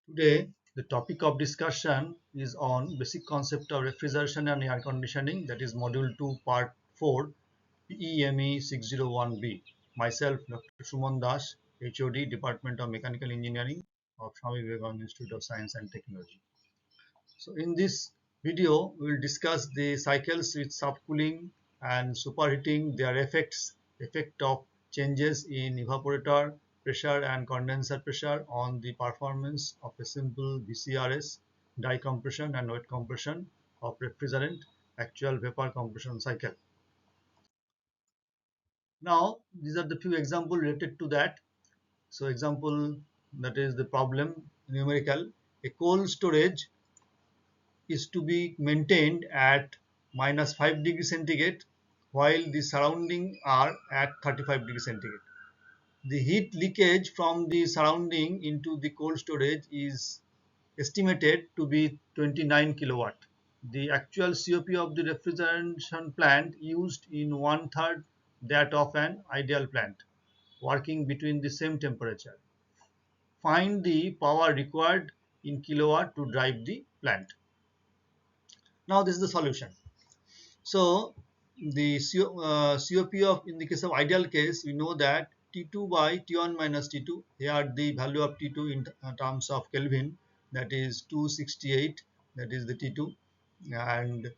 Today, the topic of discussion is on basic concept of refrigeration and air conditioning, that is Module 2, Part 4, PEME 601B. Myself, Dr. Suman Das, HOD, Department of Mechanical Engineering of Swami Vivekananda Institute of Science and Technology. So, in this video, we will discuss the cycles with subcooling and superheating, their effect of changes in evaporator pressure and condenser pressure on the performance of a simple VCRS, dye compression and wet compression of refrigerant actual vapor compression cycle. Now, these are the few examples related to that. So, example, that is the problem numerical. A cold storage is to be maintained at -5 degrees centigrade while the surrounding are at 35 degrees centigrade. The heat leakage from the surrounding into the cold storage is estimated to be 29 kilowatt. The actual COP of the refrigeration plant used in one-third that of an ideal plant working between the same temperature. Find the power required in kilowatt to drive the plant. Now this is the solution. So the COP of, in the case of ideal case, we know that T2 by T1 minus T2. Here the value of T2 in terms of Kelvin, that is 268, that is the T2, and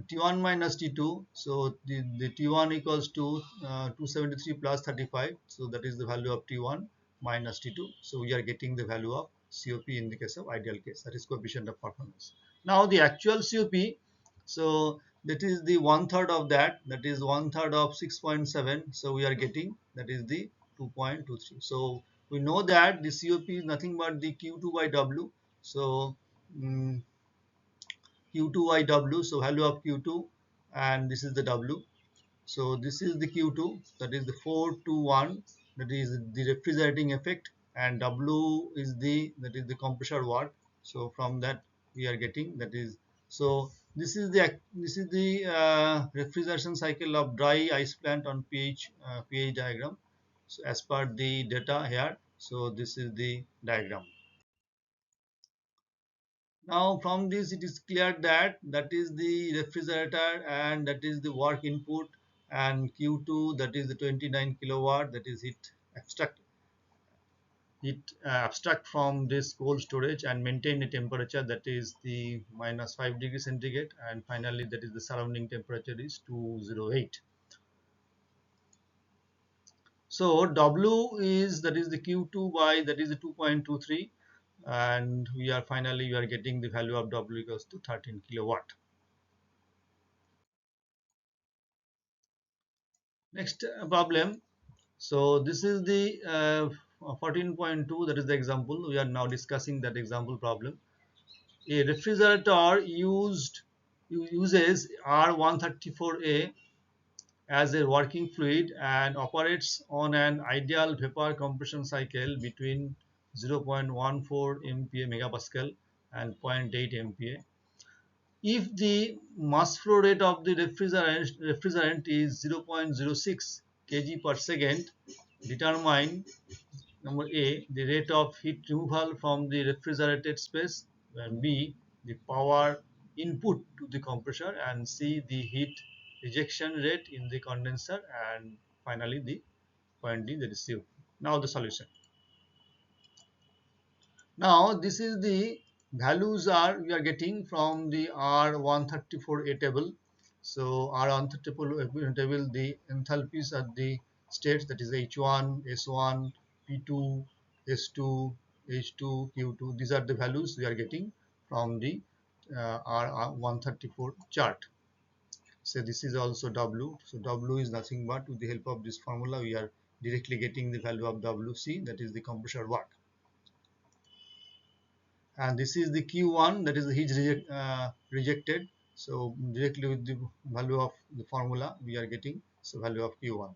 T1 minus T2. So the T1 equals to 273 plus 35. So that is the value of T1 minus T2. So we are getting the value of COP in the case of ideal case, that is coefficient of performance. Now the actual COP, so that is the one-third of that, that is one-third of 6.7. So we are getting, that is the 2.23. So we know that the COP is nothing but the Q2 by W. So Q2 by W, so value of Q2, and this is the W. So this is the Q2, that is the 421, that is the refrigerating effect, and W is the, that is the compressor work. So from that we are getting, that is, so this is the refrigeration cycle of dry ice plant on pH diagram. So as per the data here, so this is the diagram. Now from this it is clear that that is the refrigerator and that is the work input, and Q2, that is the 29 kilowatt, that is abstract from this cold storage and maintain a temperature that is the -5 degrees centigrade, and finally that is the surrounding temperature is 208. So W is, that is the Q2 by, that is the 2.23, and we are getting the value of W equals to 13 kilowatt. Next problem. So this is the 14.2, that is the example. We are now discussing that example problem. A refrigerator uses R134A as a working fluid and operates on an ideal vapor compression cycle between 0.14 MPa megapascal and 0.8 MPa. If the mass flow rate of the refrigerant is 0.06 kg per second, determine number A, the rate of heat removal from the refrigerated space, and B, the power input to the compressor, and C, the heat rejection rate in the condenser, and finally the point D, that is CO. Now the solution. Now this is the values are we are getting from the R134A table. So R134A table, the enthalpies at the states, that is H1, S1, P2, S2, H2, Q2. These are the values we are getting from the R134 chart. So this is also W. So W is nothing but, with the help of this formula we are directly getting the value of WC, that is the compressor work. And this is the Q1, that is the heat rejected. So directly with the value of the formula we are getting, so value of Q1.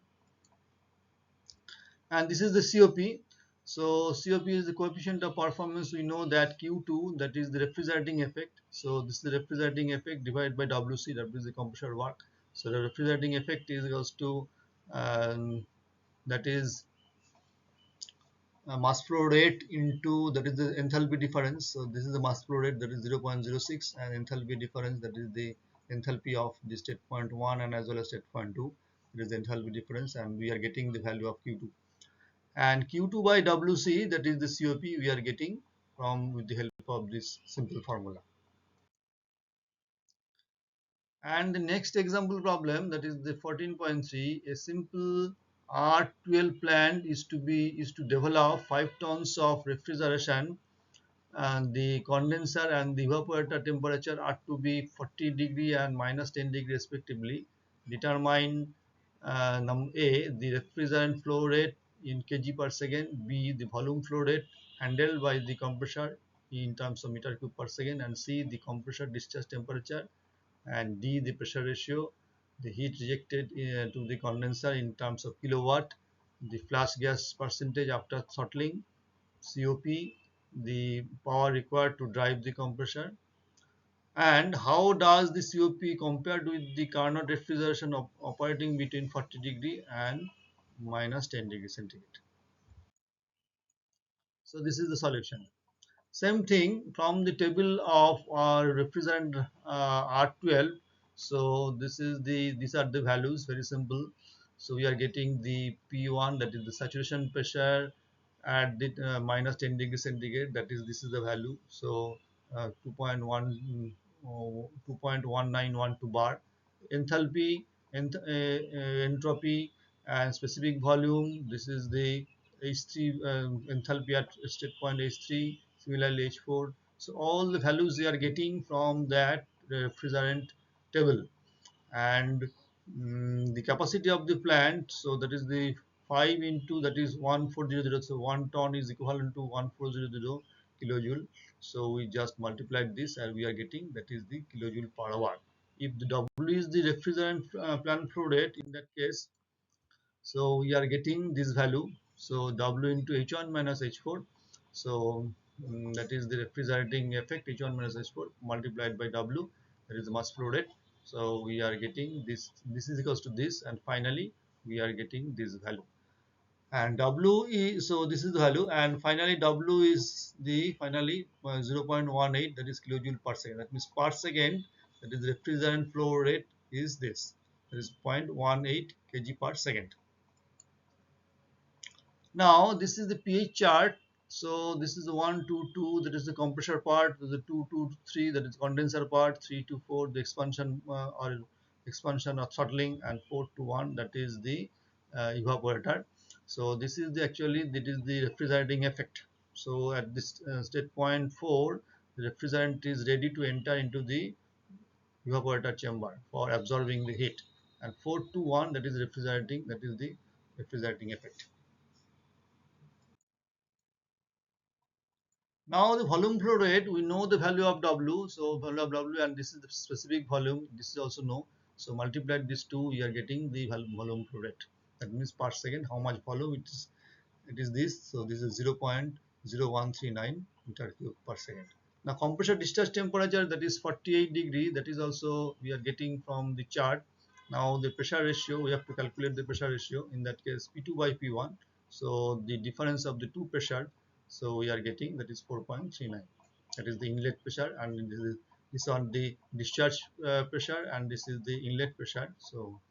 And this is the COP. So COP is the coefficient of performance. We know that Q2, that is the refrigerating effect. So this is the refrigerating effect divided by WC, that is the compressor work. So the refrigerating effect is equals to that is mass flow rate into, that is the enthalpy difference. So this is the mass flow rate, that is 0.06, and enthalpy difference, that is the enthalpy of the state point 1 and as well as state point 2. It is the enthalpy difference, and we are getting the value of Q2. And Q2 by WC, that is the COP, we are getting from with the help of this simple formula. And the next example problem, that is the 14.3, a simple R12 plant is to develop 5 tons of refrigeration, and the condenser and the evaporator temperature are to be 40 degree and minus 10 degree respectively. Determine A, the refrigerant flow rate in kg per second, B, the volume flow rate handled by the compressor in terms of meter cube per second, and C, the compressor discharge temperature, and D, the pressure ratio, the heat rejected to the condenser in terms of kilowatt, the flash gas percentage after throttling, COP, the power required to drive the compressor, and how does the COP compared with the Carnot refrigeration operating between 40 degree and minus 10 degree centigrade. So this is the solution. Same thing from the table of our refrigerant R12. So these are the values, very simple. So we are getting the P1, that is the saturation pressure at the minus 10 degree centigrade, that is this is the value. So 2.1912 bar. Enthalpy, entropy, and specific volume, this is the H3 enthalpy at state point H3, similarly H4. So all the values we are getting from that refrigerant table. And the capacity of the plant, so that is the 5 into, that is 1400, so 1 ton is equivalent to 1400 kilojoule. So we just multiplied this and we are getting, that is the kilojoule per hour. If the W is the refrigerant plant flow rate, in that case, so we are getting this value. So W into H1 minus H4. So that is the refrigerating effect, H1 minus H4 multiplied by W, that is the mass flow rate. So we are getting this, this is equals to this, and finally we are getting this value. And W is, so this is the value, and finally W is the finally 0.18, that is kilojoule per second. That means per second, that is the refrigerant flow rate is this, that is 0.18 kg per second. Now this is the pH chart. So this is the 1 2 2, that is the compressor part, the 2 2 3, that is condenser part, 3 to 4 the expansion or expansion or throttling, and 4 to 1, that is the evaporator. So this is the actually, that is the refrigerating effect. So at this state point 4, the refrigerant is ready to enter into the evaporator chamber for absorbing the heat, and 4 to 1, that is refrigerating, that is the refrigerating effect. Now the volume flow rate, we know the value of W, so value of W, and this is the specific volume, this is also know. So multiply these two, we are getting the volume flow rate. That means per second, how much volume it is this. So this is 0.0139 meter cube per second. Now compressor discharge temperature, that is 48 degree, that is also we are getting from the chart. Now the pressure ratio, we have to calculate the pressure ratio, in that case P2 by P1. So the difference of the two pressure, so we are getting, that is 4.39, that is the inlet pressure, and this on the discharge pressure, and this is the inlet pressure. So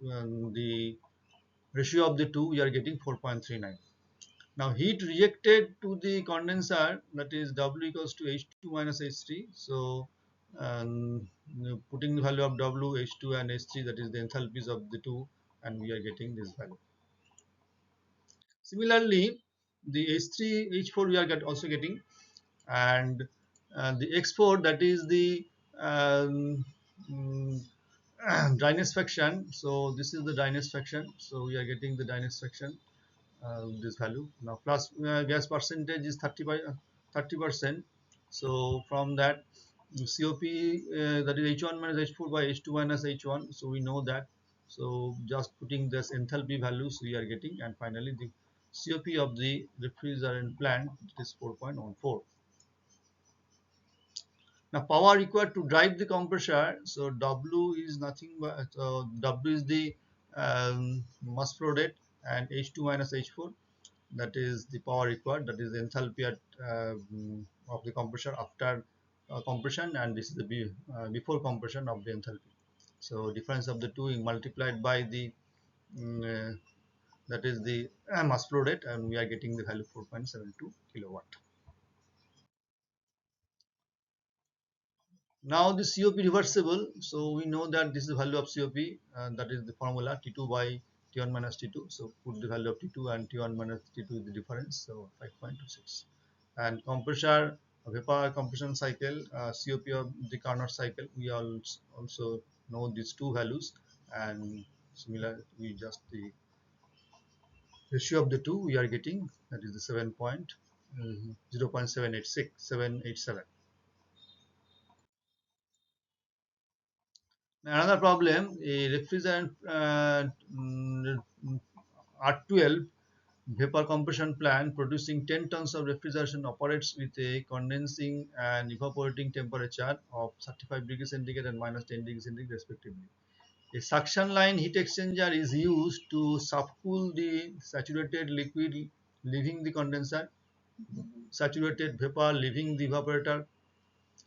the ratio of the two, we are getting 4.39. Now heat rejected to the condenser, that is W equals to H2 minus H3. So putting the value of W, H2 and H3, that is the enthalpies of the two, and we are getting this value. Similarly, the H3, H4 we are also getting, and the X4, that is the um, dryness fraction. So this is the dryness fraction. So we are getting the dryness fraction, this value. Now plus gas percentage is 30%. So from that COP, that is H1 minus H4 by H2 minus H1. So we know that. So just putting this enthalpy values we are getting, and finally the COP of the refrigerant plant is 4.14. Now power required to drive the compressor, so W is nothing but W is the mass flow rate, and H2 minus H4, that is the power required, that is the enthalpy at, of the compressor after compression, and this is the before compression of the enthalpy. So difference of the two is multiplied by the that is the mass flow rate, and we are getting the value 4.72 kilowatt. Now the COP reversible, so we know that this is the value of COP, and that is the formula T2 by T1 minus T2. So put the value of T2 and T1 minus T2 is the difference, so 5.26. And compressor vapor compression cycle, COP of the Carnot cycle, we also know these two values, and similar we just the ratio of the two we are getting, that is the 0.787. Another problem, a refrigerant R12 vapor compression plant producing 10 tons of refrigeration operates with a condensing and evaporating temperature of 35 degrees centigrade and minus 10 degrees centigrade respectively. A suction line heat exchanger is used to subcool the saturated liquid leaving the condenser. Saturated vapor leaving the evaporator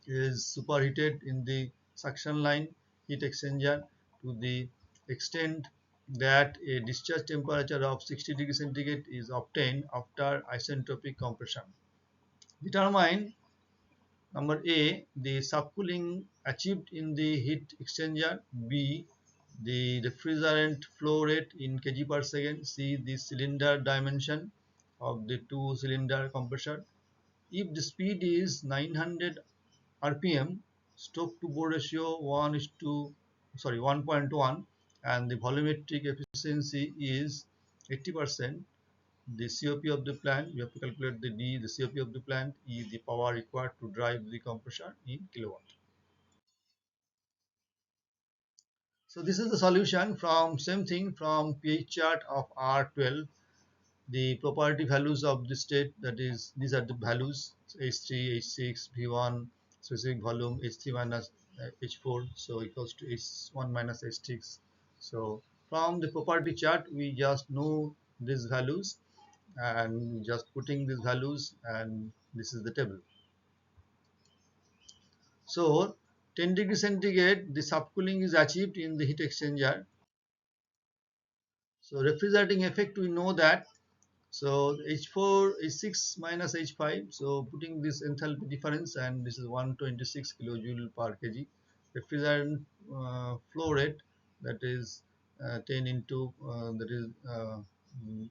is superheated in the suction line heat exchanger to the extent that a discharge temperature of 60 degrees centigrade is obtained after isentropic compression. Determine number A, the subcooling achieved in the heat exchanger. B, the refrigerant flow rate in kg per second. C, the cylinder dimension of the two cylinder compressor. If the speed is 900 RPM, stroke to bore ratio 1:1, and the volumetric efficiency is 80%. The COP of the plant, you have to calculate the D, the COP of the plant, E, the power required to drive the compressor in kilowatt. So this is the solution from same thing from pH chart of R12. The property values of the state, that is these are the values H3, H6, V1, specific volume H3 minus H4, so equals to H1 minus H6. So from the property chart we just know these values and just putting these values, and this is the table. So 10 degrees centigrade the subcooling is achieved in the heat exchanger. So refrigerating effect, we know that. So H4 is 6 minus H5. So putting this enthalpy difference, and this is 126 kilojoule per kg. Refrigerant flow rate, that is 10 into that is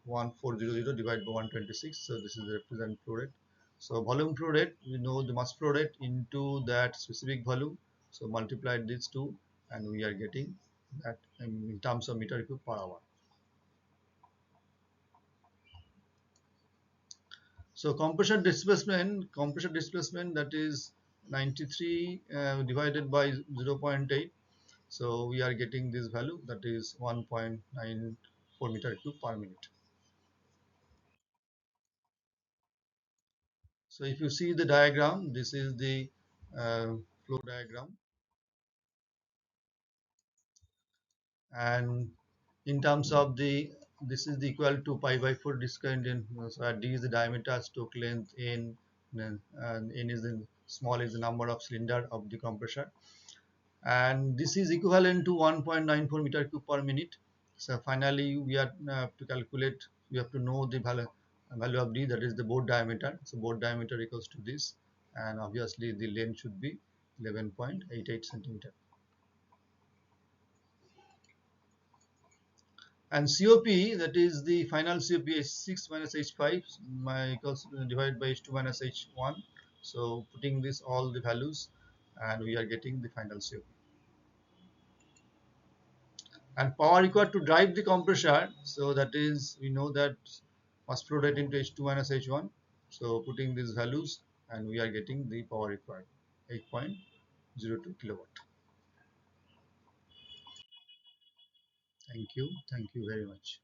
1400 divided by 126. So this is the refrigerant flow rate. So volume flow rate, we know the mass flow rate into that specific volume. So multiply these two, and we are getting that in terms of meter cube per hour. So compressor displacement, that is 93 divided by 0.8. So we are getting this value, that is 1.94 meter cube per minute. So if you see the diagram, this is the flow diagram, and in terms of the, this is the equal to pi by 4 discount in, so d is the diameter, stroke length, n, and n is the small is the number of cylinder of the compressor, and this is equivalent to 1.94 meter cube per minute. So finally we are to calculate, we have to know the value of d, that is the board diameter. So board diameter equals to this, and obviously the length should be 11.88 centimeter. And COP, that is the final COP, H6 minus H5 equals divided by H2 minus H1. So putting this all the values, and we are getting the final COP. And power required to drive the compressor, so that is, we know that mass flow rate into H2 minus H1. So putting these values, and we are getting the power required, 8.02 kilowatt. Thank you very much.